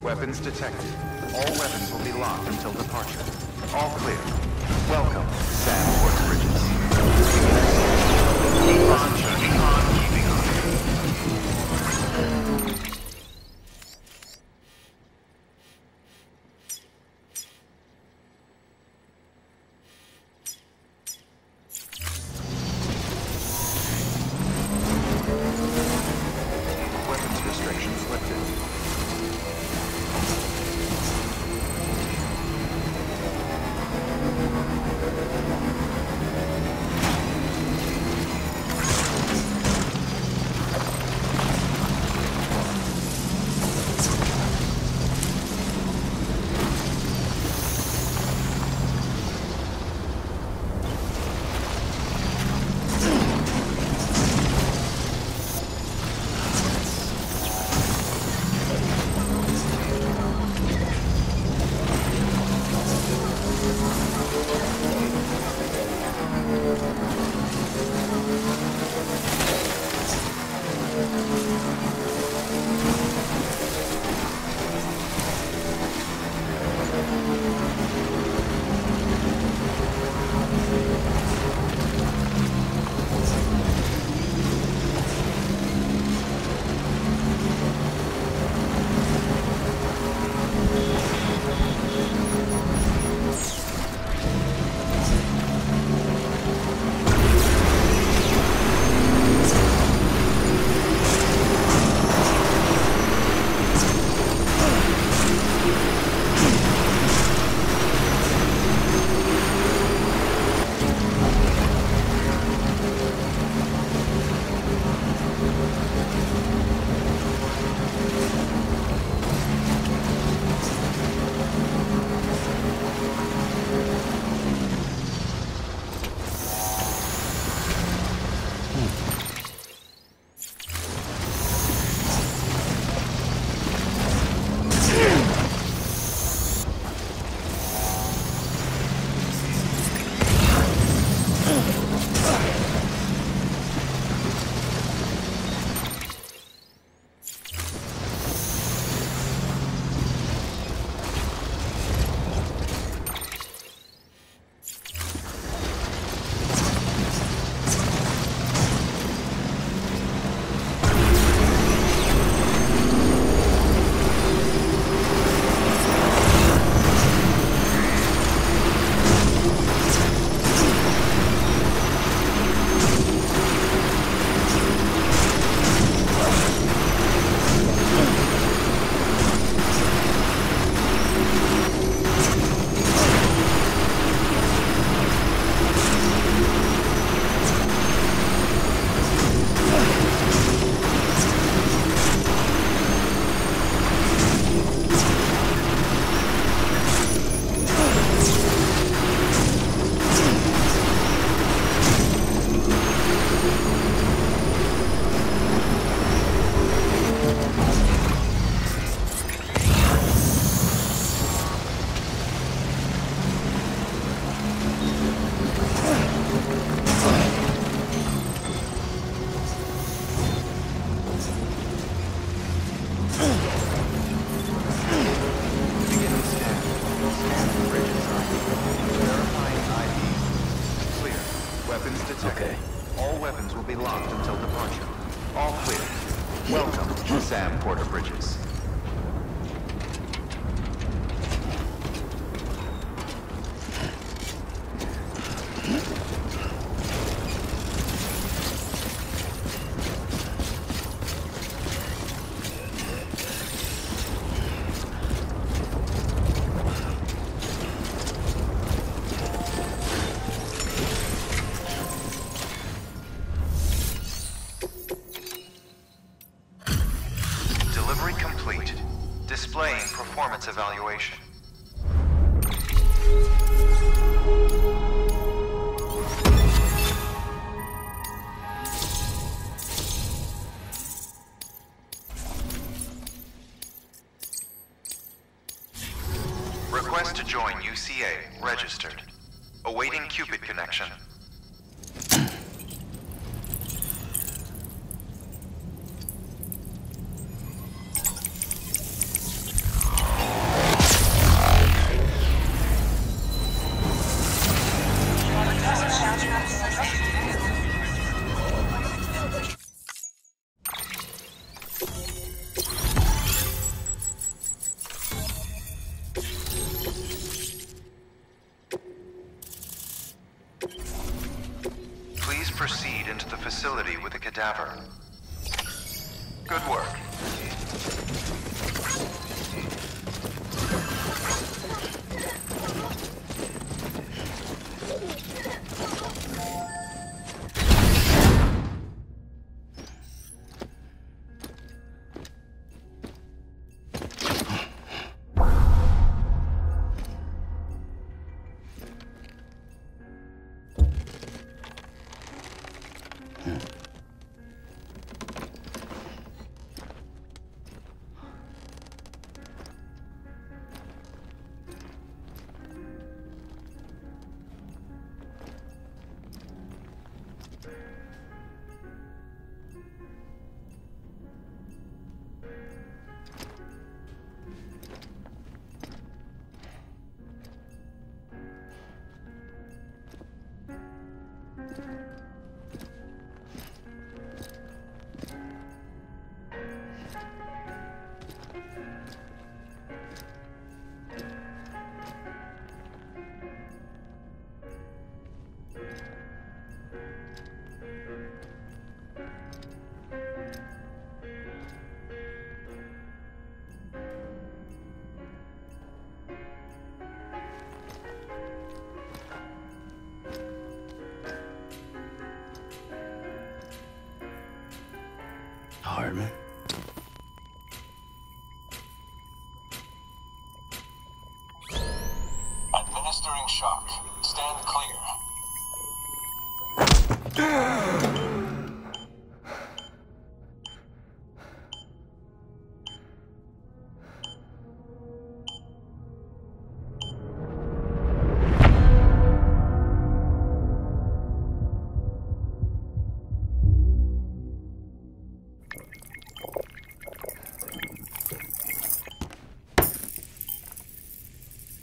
Weapons detected. All weapons will be locked until departure. All clear. Welcome, Sandport Bridges. Keep on chugging on, keeping on. Weapons restrictions lifted. Okay. All weapons will be locked until departure. All clear. Welcome to Sandport Bridges. Delivery complete. Displaying performance evaluation. Request to join UCA. Registered. Awaiting Cupid connection. proceed into the facility with the cadaver. Good work. Hardman. Administering shock. Stand clear.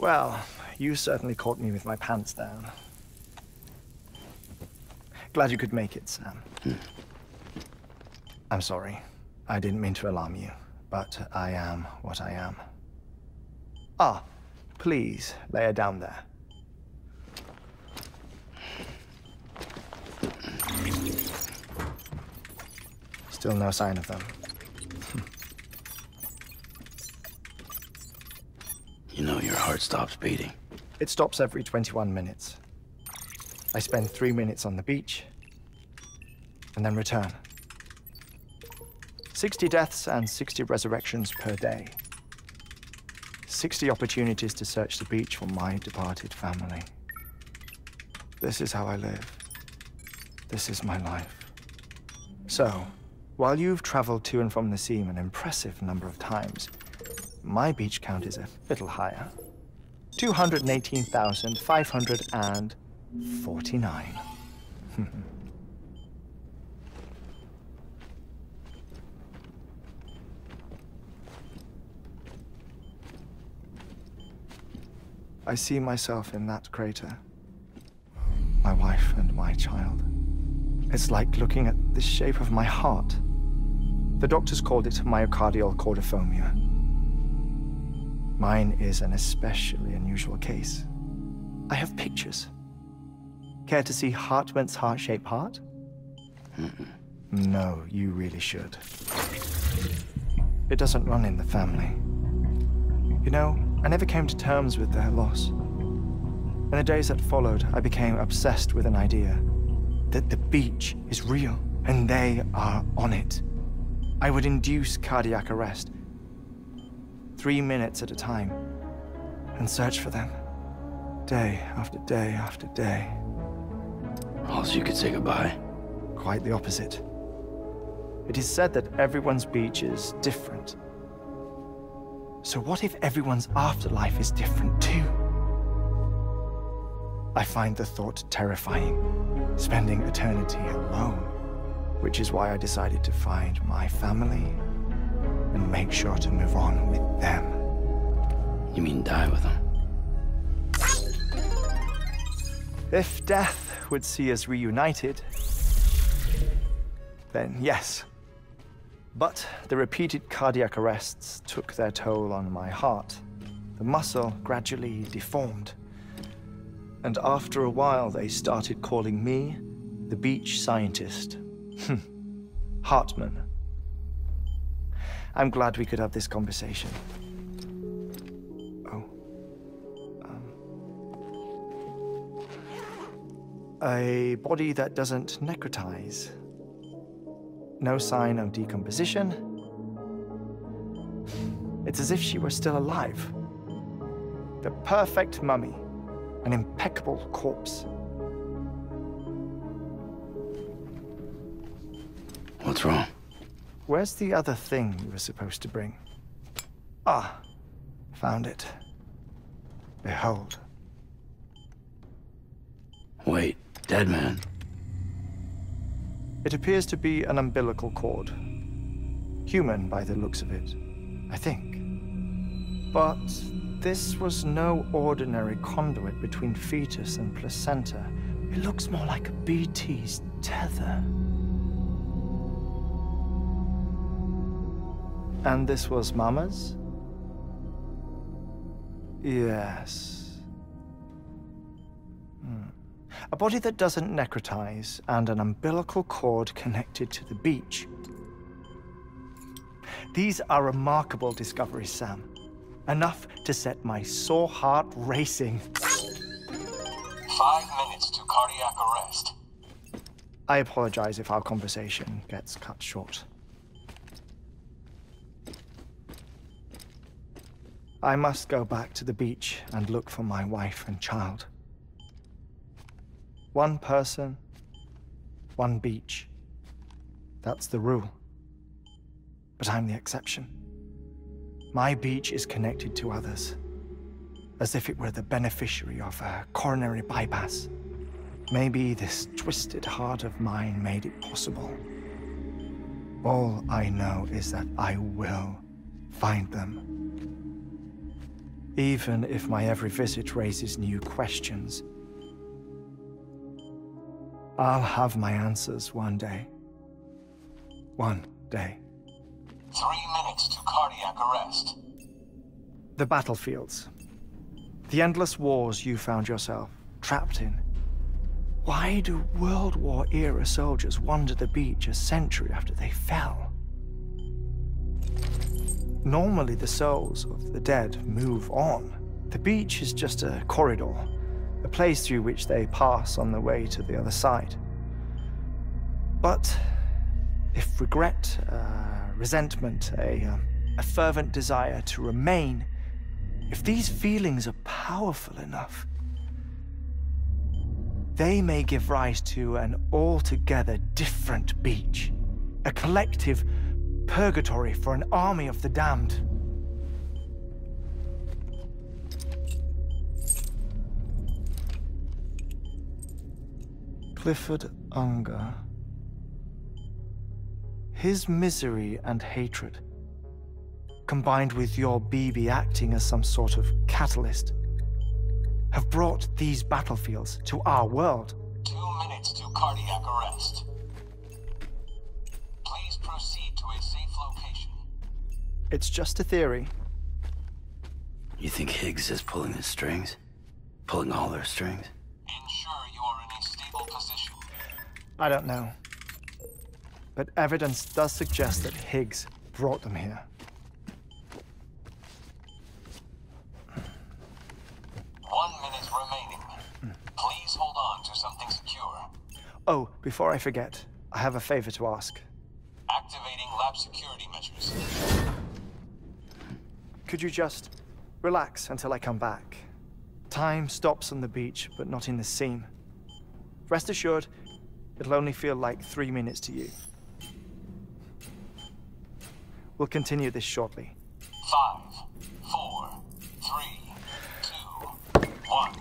Well, you certainly caught me with my pants down. Glad you could make it, Sam. I'm sorry. I didn't mean to alarm you, but I am what I am. Ah, please, lay her down there. Still no sign of them. You know your heart stops beating. It stops every 21 minutes. I spend 3 minutes on the beach, and then return. 60 deaths and 60 resurrections per day. 60 opportunities to search the beach for my departed family. This is how I live. This is my life. So, while you've traveled to and from the scene an impressive number of times, my beach count is a little higher. 218,549. I see myself in that crater. My wife and my child. It's like looking at the shape of my heart. The doctors called it myocardial cordiformia. Mine is an especially unusual case. I have pictures. Care to see Hartman's heart-shaped heart? No, you really should. It doesn't run in the family. You know, I never came to terms with their loss. In the days that followed, I became obsessed with an idea that the beach is real, and they are on it. I would induce cardiac arrest, 3 minutes at a time, and search for them, day after day after day. Also, you could say goodbye. Quite the opposite. It is said that everyone's beach is different. So what if everyone's afterlife is different too? I find the thought terrifying, spending eternity alone, which is why I decided to find my family and make sure to move on with them. You mean die with them? If death would see us reunited, then yes. But the repeated cardiac arrests took their toll on my heart. The muscle gradually deformed. And after a while, they started calling me the beach scientist. Hartman. I'm glad we could have this conversation. Oh. A body that doesn't necrotize. No sign of decomposition. It's as if she were still alive. The perfect mummy. An impeccable corpse. What's wrong? Where's the other thing you were supposed to bring? Ah, found it. Behold. Wait, dead man. It appears to be an umbilical cord. Human by the looks of it, I think. But this was no ordinary conduit between fetus and placenta. It looks more like a BT's tether. And this was Mama's? Yes. A body that doesn't necrotize and an umbilical cord connected to the beach. These are remarkable discoveries, Sam. Enough to set my sore heart racing. 5 minutes to cardiac arrest. I apologize if our conversation gets cut short. I must go back to the beach and look for my wife and child. One person, one beach. That's the rule. But I'm the exception. My beach is connected to others, as if it were the beneficiary of a coronary bypass. Maybe this twisted heart of mine made it possible. All I know is that I will find them. Even if my every visit raises new questions, I'll have my answers one day. One day. 3 minutes to cardiac arrest. The battlefields. The endless wars you found yourself trapped in. Why do World War-era soldiers wander the beach a century after they fell? Normally, the souls of the dead move on. The beach is just a corridor, a place through which they pass on the way to the other side. But if regret, resentment, a fervent desire to remain, if these feelings are powerful enough, they may give rise to an altogether different beach, a collective purgatory for an army of the damned. Clifford Unger. His misery and hatred, combined with your BB acting as some sort of catalyst, have brought these battlefields to our world. 2 minutes to cardiac arrest. Please proceed to a safe location. It's just a theory. You think Higgs is pulling the strings? Pulling all their strings? Ensure you are in a stable position. I don't know. But evidence does suggest that Higgs brought them here. 1 minute remaining. Please hold on to something secure. Oh, before I forget, I have a favor to ask. Activating lab security measures. Could you just relax until I come back? Time stops on the beach, but not in the scene. Rest assured, it'll only feel like 3 minutes to you. We'll continue this shortly. 5, 4, 3, 2, 1.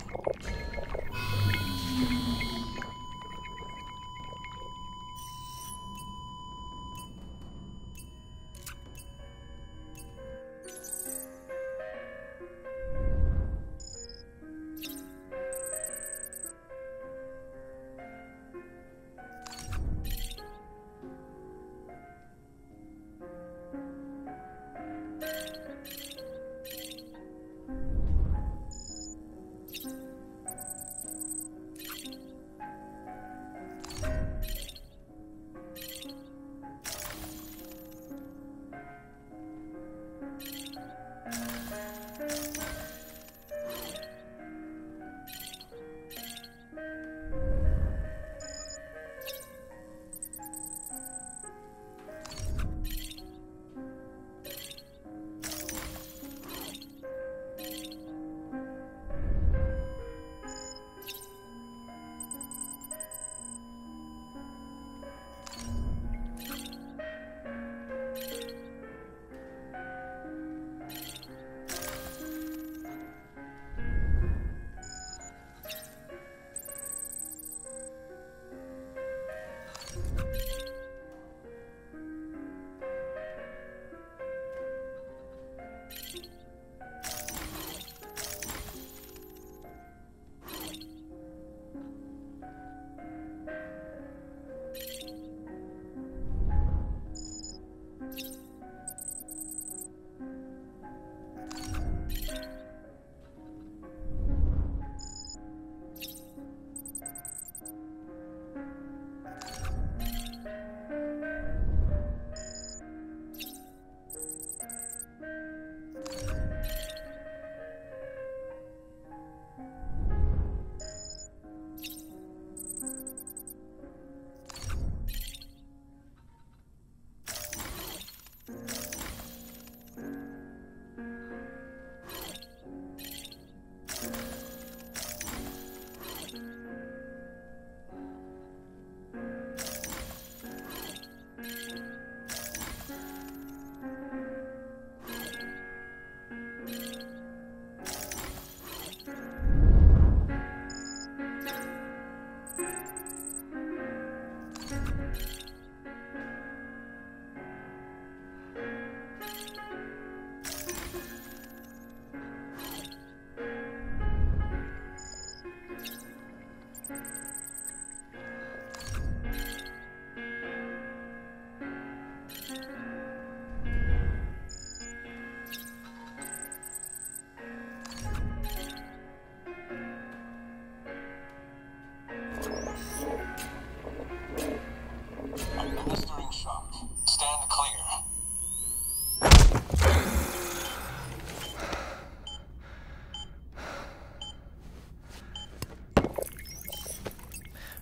Blistering shock. Stand clear.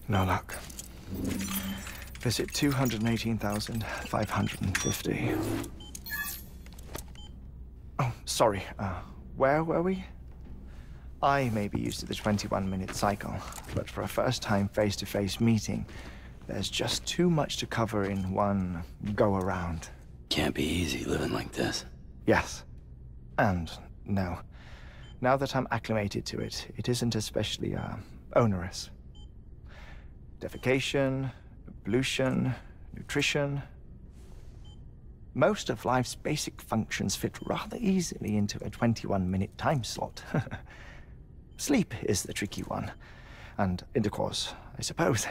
No luck. Visit 218,550. Oh, sorry. Where were we? I may be used to the 21-minute cycle, but for a first-time face-to-face meeting, there's just too much to cover in one go-around. Can't be easy living like this. Yes. And no. Now that I'm acclimated to it, it isn't especially, onerous. Defecation, pollution, nutrition. Most of life's basic functions fit rather easily into a 21-minute time slot. Sleep is the tricky one. And intercourse, I suppose.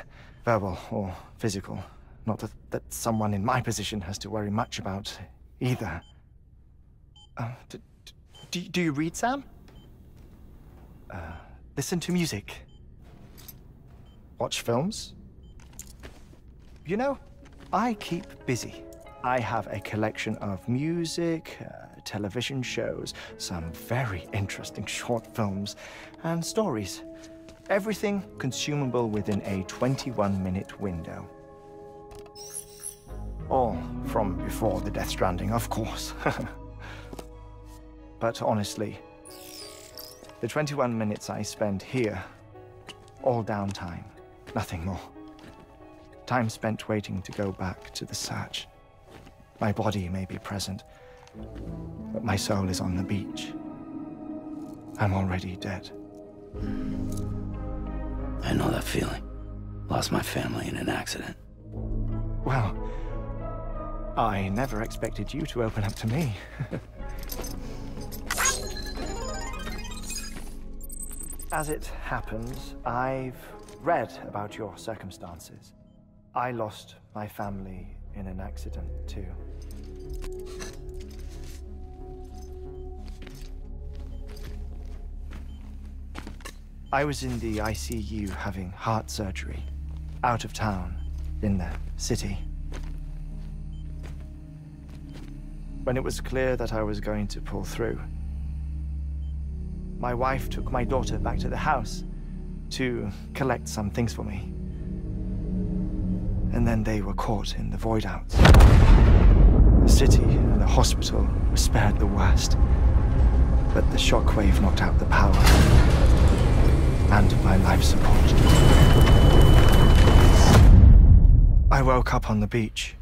Verbal or physical. Not that someone in my position has to worry much about either. Do you read, Sam? Listen to music. Watch films? You know, I keep busy. I have a collection of music, television shows, some very interesting short films, and stories. Everything consumable within a 21-minute window. All from before the Death Stranding, of course. But honestly, the 21 minutes I spend here, all downtime, nothing more. Time spent waiting to go back to the search. My body may be present, but my soul is on the beach. I'm already dead. I know that feeling. Lost my family in an accident. Well, I never expected you to open up to me. As it happens, I've read about your circumstances. I lost my family in an accident, too. I was in the ICU having heart surgery, out of town, in the city. When it was clear that I was going to pull through, my wife took my daughter back to the house to collect some things for me. And then they were caught in the void-outs. The city and the hospital were spared the worst, but the shockwave knocked out the power and my life support. I woke up on the beach.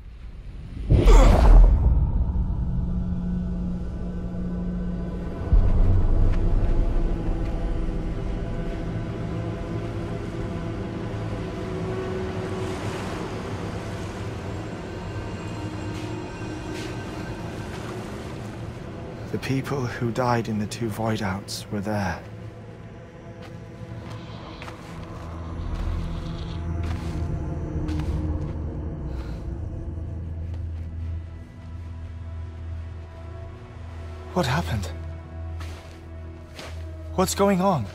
The people who died in the two void-outs were there. What happened? What's going on?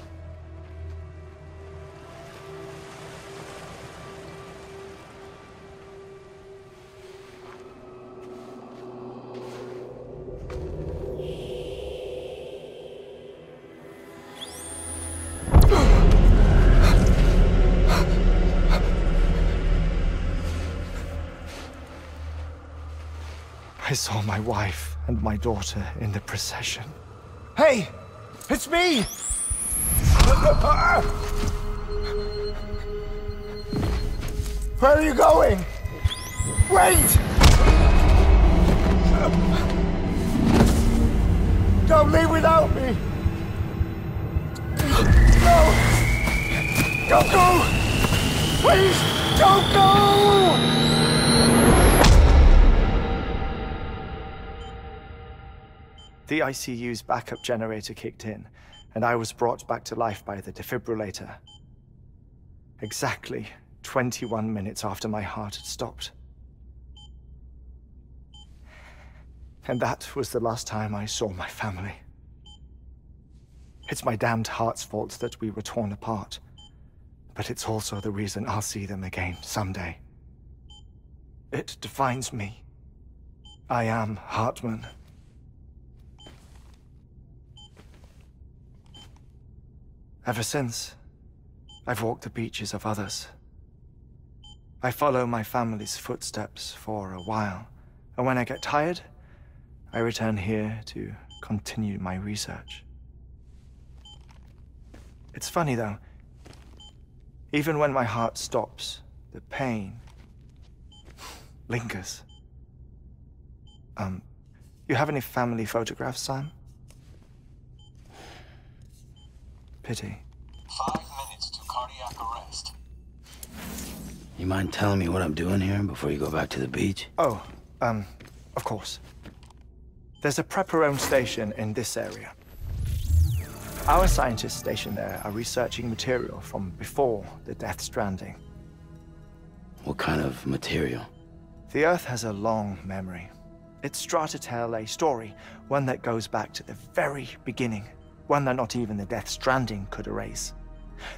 I saw my wife and my daughter in the procession. Hey! It's me! Where are you going? Wait! Don't leave without me! No! Don't go! Please, don't go! The ICU's backup generator kicked in, and I was brought back to life by the defibrillator. Exactly 21 minutes after my heart had stopped. And that was the last time I saw my family. It's my damned heart's fault that we were torn apart, but it's also the reason I'll see them again someday. It defines me. I am Hartman. Ever since, I've walked the beaches of others. I follow my family's footsteps for a while, and when I get tired, I return here to continue my research. It's funny though, even when my heart stops, the pain lingers. You have any family photographs, Sam? Pity. 5 minutes to cardiac arrest. You mind telling me what I'm doing here before you go back to the beach? Oh, of course. There's a prepper-owned station in this area. Our scientists stationed there are researching material from before the Death Stranding. What kind of material? The Earth has a long memory. It's trying to tell a story, one that goes back to the very beginning, one that not even the Death Stranding could erase.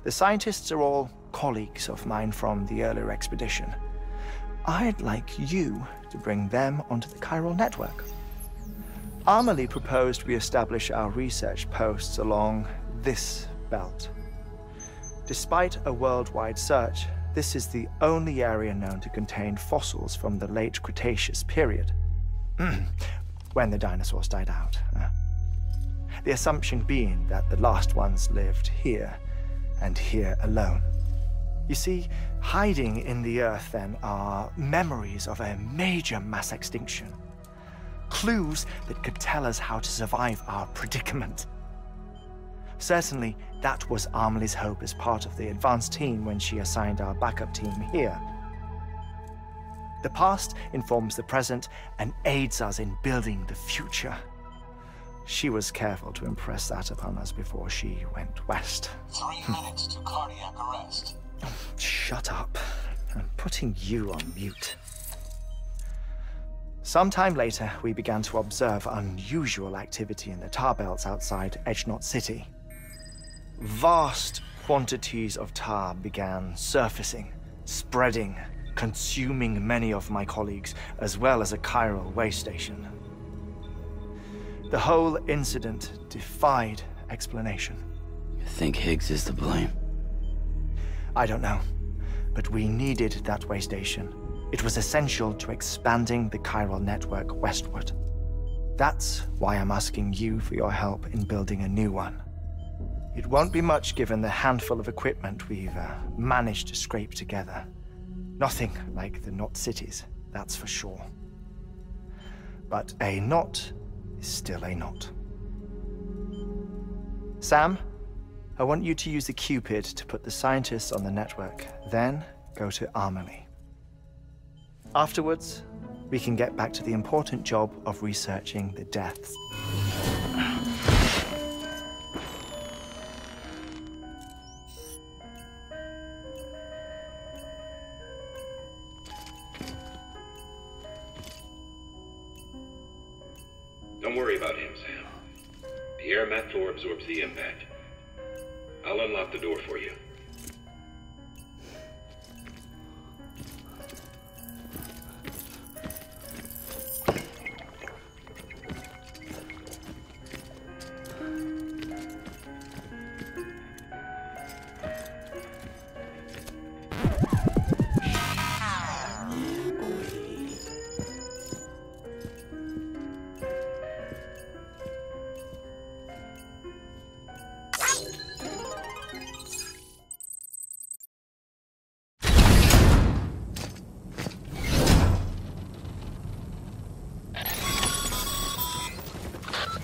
The scientists are all colleagues of mine from the earlier expedition. I'd like you to bring them onto the chiral network. Amelie proposed we establish our research posts along this belt. Despite a worldwide search, this is the only area known to contain fossils from the late Cretaceous period, when the dinosaurs died out. The assumption being that the last ones lived here, and here alone. You see, hiding in the Earth then are memories of a major mass extinction. Clues that could tell us how to survive our predicament. Certainly, that was Amelie's hope as part of the advanced team when she assigned our backup team here. The past informs the present and aids us in building the future. She was careful to impress that upon us before she went west. 3 minutes to cardiac arrest. Shut up. I'm putting you on mute. Sometime later, we began to observe unusual activity in the tar belts outside Edgenot City. Vast quantities of tar began surfacing, spreading, consuming many of my colleagues, as well as a chiral way station. The whole incident defied explanation. You think Higgs is to blame? I don't know, but we needed that way station. It was essential to expanding the chiral network westward. That's why I'm asking you for your help in building a new one. It won't be much given the handful of equipment we've managed to scrape together. Nothing like the knot cities, that's for sure. But a knot is still a knot. Sam, I want you to use the Cupid to put the scientists on the network, then go to Amelie. Afterwards, we can get back to the important job of researching the deaths. Don't worry about him, Sam. The air mat floor absorbs the impact. I'll unlock the door for you.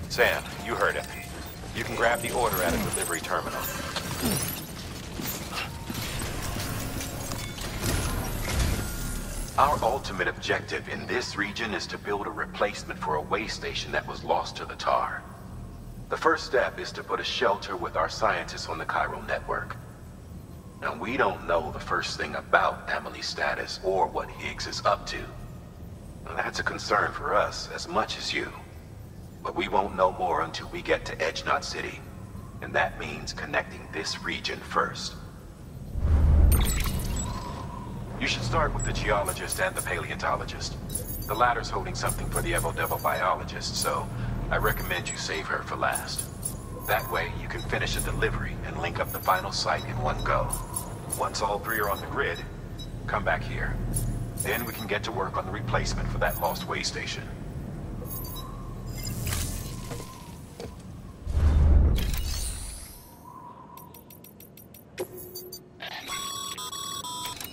Sam, You heard him. You can grab the order at a delivery terminal. Our ultimate objective in this region is to build a replacement for a way station that was lost to the tar. The first step is to put a shelter with our scientists on the Cairo network. Now, we don't know the first thing about Emily's status or what Higgs is up to. Now, that's a concern for us as much as you. But we won't know more until we get to Edge Knot City. And that means connecting this region first. You should start with the geologist and the paleontologist. The latter's holding something for the Evo-Devo biologist, so I recommend you save her for last. That way, you can finish a delivery and link up the final site in one go. Once all three are on the grid, come back here. Then we can get to work on the replacement for that lost way station.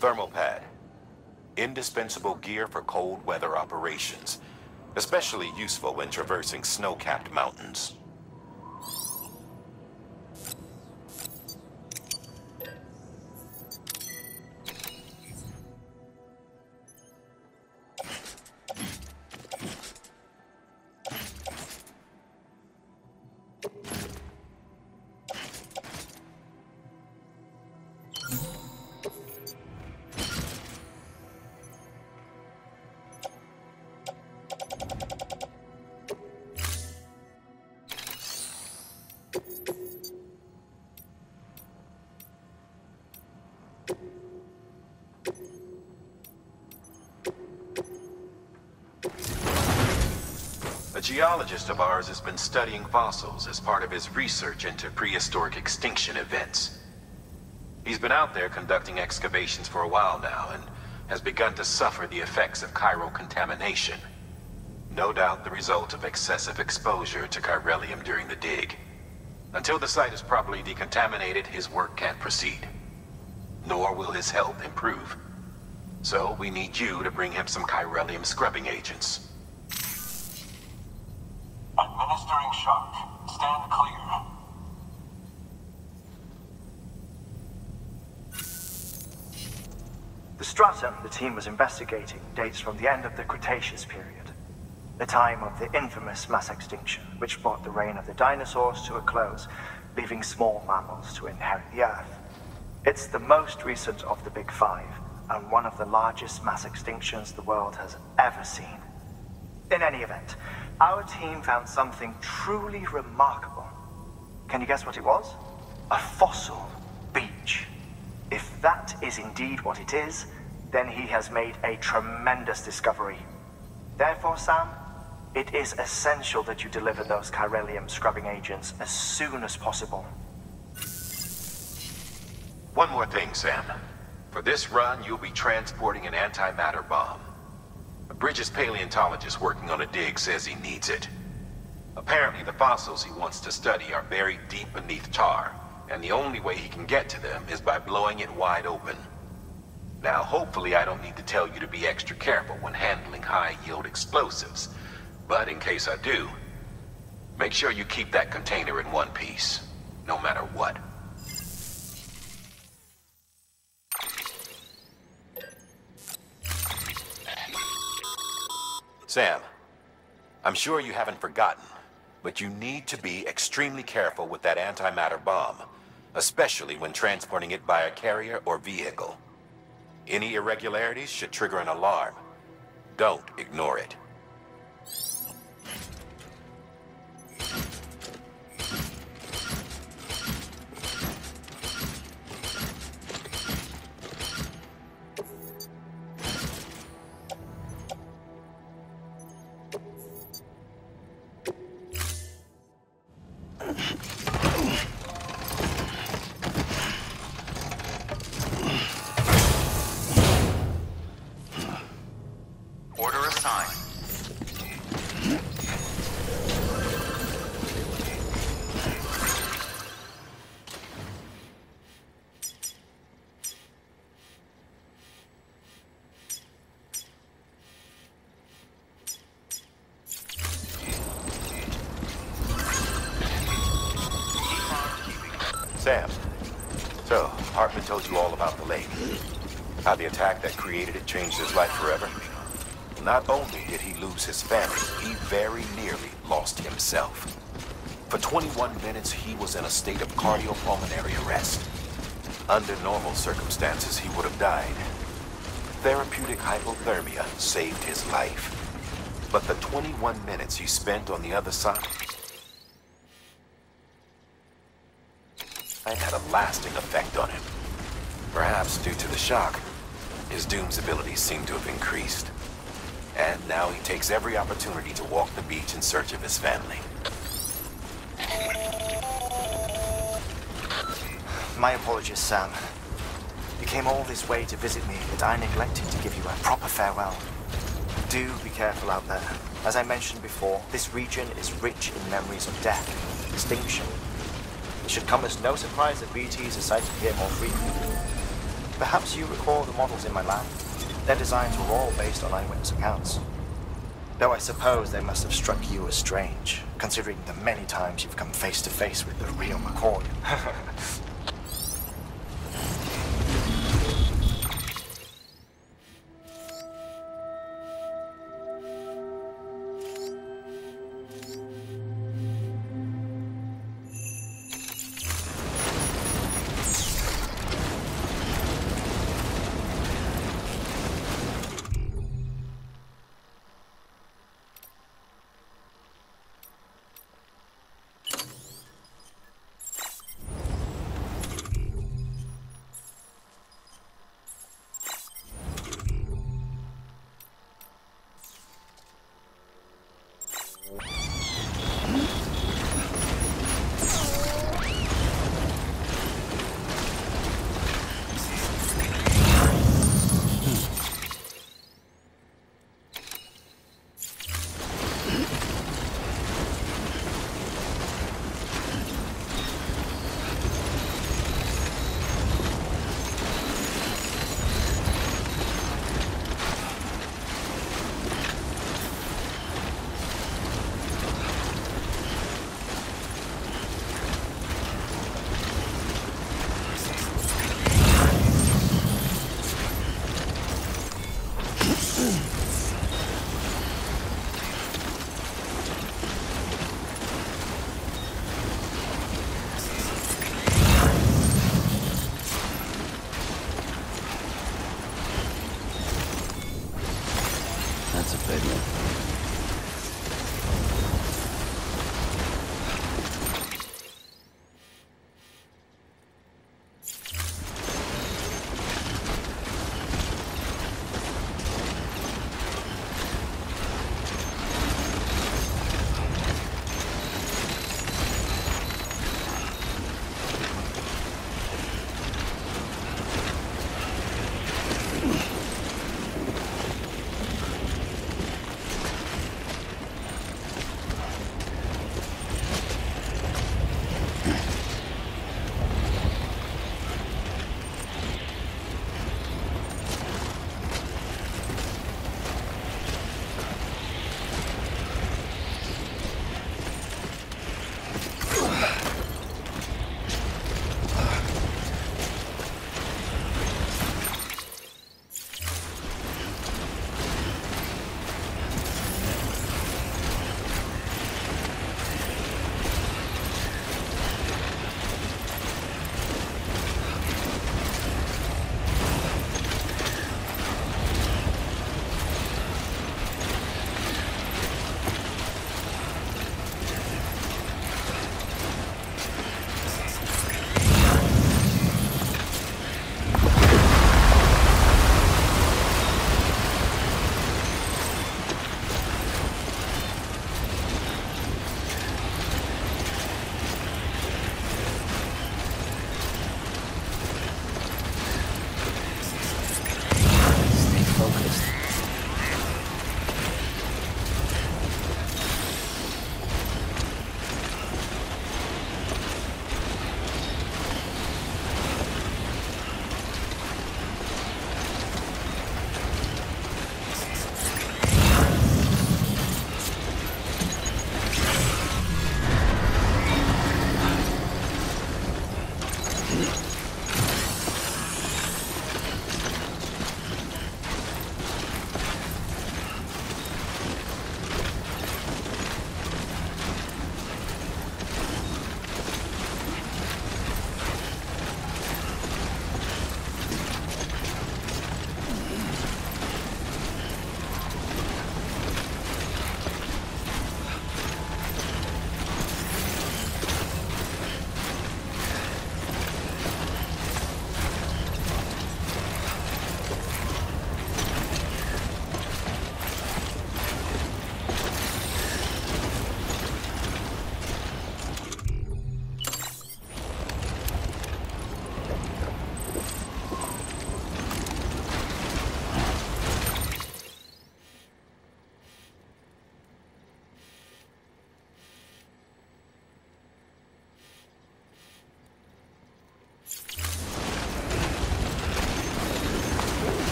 Thermal pad. Indispensable gear for cold weather operations, especially useful when traversing snow-capped mountains. A geologist of ours has been studying fossils as part of his research into prehistoric extinction events. He's been out there conducting excavations for a while now and has begun to suffer the effects of Cairo contamination. No doubt the result of excessive exposure to chiralium during the dig. Until the site is properly decontaminated, his work can't proceed. Nor will his health improve. So we need you to bring him some chiralium scrubbing agents. Administering shock. Stand clear. The stratum the team was investigating dates from the end of the Cretaceous period, the time of the infamous mass extinction, which brought the reign of the dinosaurs to a close, leaving small mammals to inherit the Earth. It's the most recent of the Big Five, and one of the largest mass extinctions the world has ever seen. In any event, our team found something truly remarkable. Can you guess what it was? A fossil beach. If that is indeed what it is, then he has made a tremendous discovery. Therefore, Sam, it is essential that you deliver those chiralium scrubbing agents as soon as possible. One more thing, Sam. For this run, you'll be transporting an antimatter bomb. A Bridges paleontologist working on a dig says he needs it. Apparently, the fossils he wants to study are buried deep beneath tar, and the only way he can get to them is by blowing it wide open. Now, hopefully I don't need to tell you to be extra careful when handling high-yield explosives, but in case I do, make sure you keep that container in one piece, no matter what. Sam, I'm sure you haven't forgotten, but you need to be extremely careful with that antimatter bomb, especially when transporting it by a carrier or vehicle. Any irregularities should trigger an alarm. Don't ignore it. Sam, so Hartman told you all about the lake. How the attack that created it changed his life forever? Not only did he lose his family, he very nearly lost himself. For 21 minutes, he was in a state of cardiopulmonary arrest. Under normal circumstances, he would have died. Therapeutic hypothermia saved his life. But the 21 minutes he spent on the other side had a lasting effect on him. Perhaps due to the shock, his Doom's abilities seem to have increased. And now he takes every opportunity to walk the beach in search of his family. My apologies, Sam. You came all this way to visit me, but I neglected to give you a proper farewell. Do be careful out there. As I mentioned before, this region is rich in memories of death and extinction. It should come as no surprise that BTs are sighted here more frequently. Perhaps you recall the models in my lab. Their designs were all based on eyewitness accounts. Though I suppose they must have struck you as strange, considering the many times you've come face to face with the real McCoy.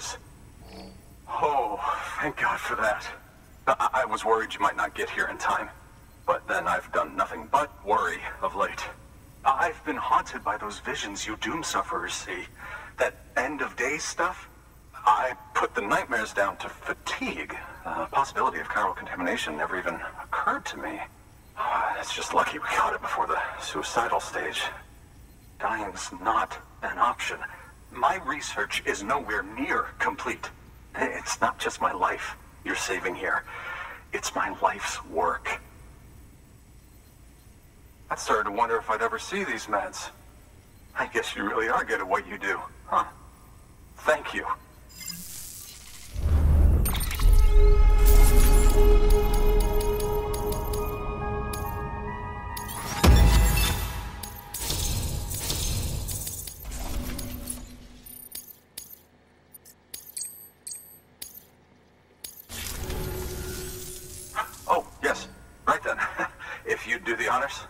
is. Oh, thank God for that. I was worried you might not get here in time. But then I've done nothing but worry of late. I've been haunted by those visions you doom sufferers see. That end-of-days stuff. I put the nightmares down to fatigue. The possibility of chiral contamination never even occurred to me. It's just lucky we caught it before the suicidal stage. Dying's not an option. My research is nowhere near complete. It's not just my life you're saving here. It's my life's work. I started to wonder if I'd ever see these meds. I guess you really are good at what you do, huh? Thank you. Oh, yes. Right then. If you'd do the honors.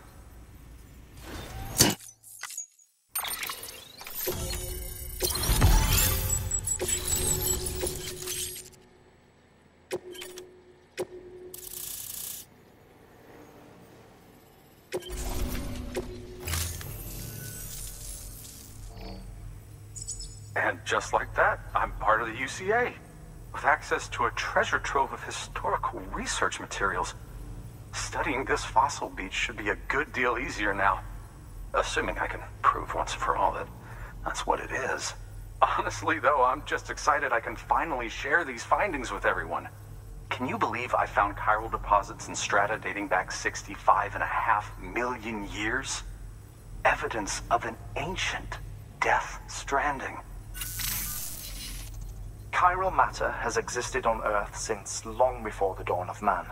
And just like that, I'm part of the UCA, with access to a treasure trove of historical research materials. Studying this fossil beach should be a good deal easier now, assuming I can prove once and for all that that's what it is. Honestly, though, I'm just excited I can finally share these findings with everyone. Can you believe I found chiral deposits in strata dating back 65.5 million years? Evidence of an ancient Death Stranding. Chiral matter has existed on Earth since long before the dawn of man.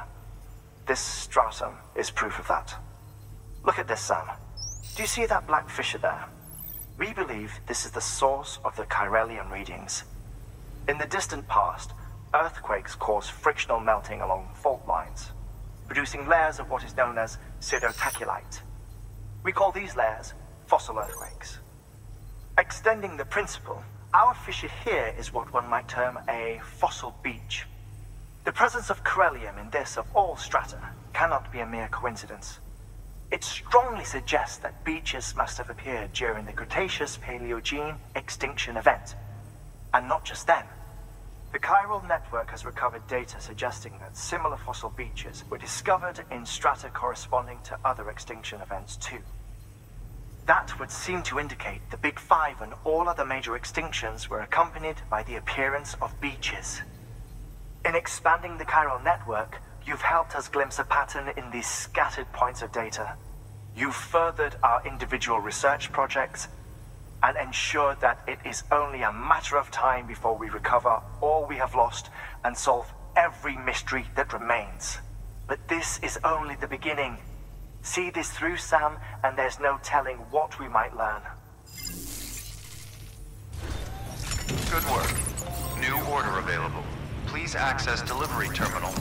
This stratum is proof of that. Look at this, Sam. Do you see that black fissure there? We believe this is the source of the chiralium readings. In the distant past, earthquakes caused frictional melting along fault lines, producing layers of what is known as pseudotachylite. We call these layers fossil earthquakes. Extending the principle, our fissure here is what one might term a fossil beach. The presence of chiralium in this of all strata cannot be a mere coincidence. It strongly suggests that beaches must have appeared during the Cretaceous-Paleogene extinction event. And not just then. The chiral network has recovered data suggesting that similar fossil beaches were discovered in strata corresponding to other extinction events too. That would seem to indicate the Big Five and all other major extinctions were accompanied by the appearance of beaches. In expanding the chiral network, you've helped us glimpse a pattern in these scattered points of data. You've furthered our individual research projects and ensured that it is only a matter of time before we recover all we have lost and solve every mystery that remains. But this is only the beginning. See this through, Sam, and there's no telling what we might learn. Good work. New order available. Please access delivery terminal.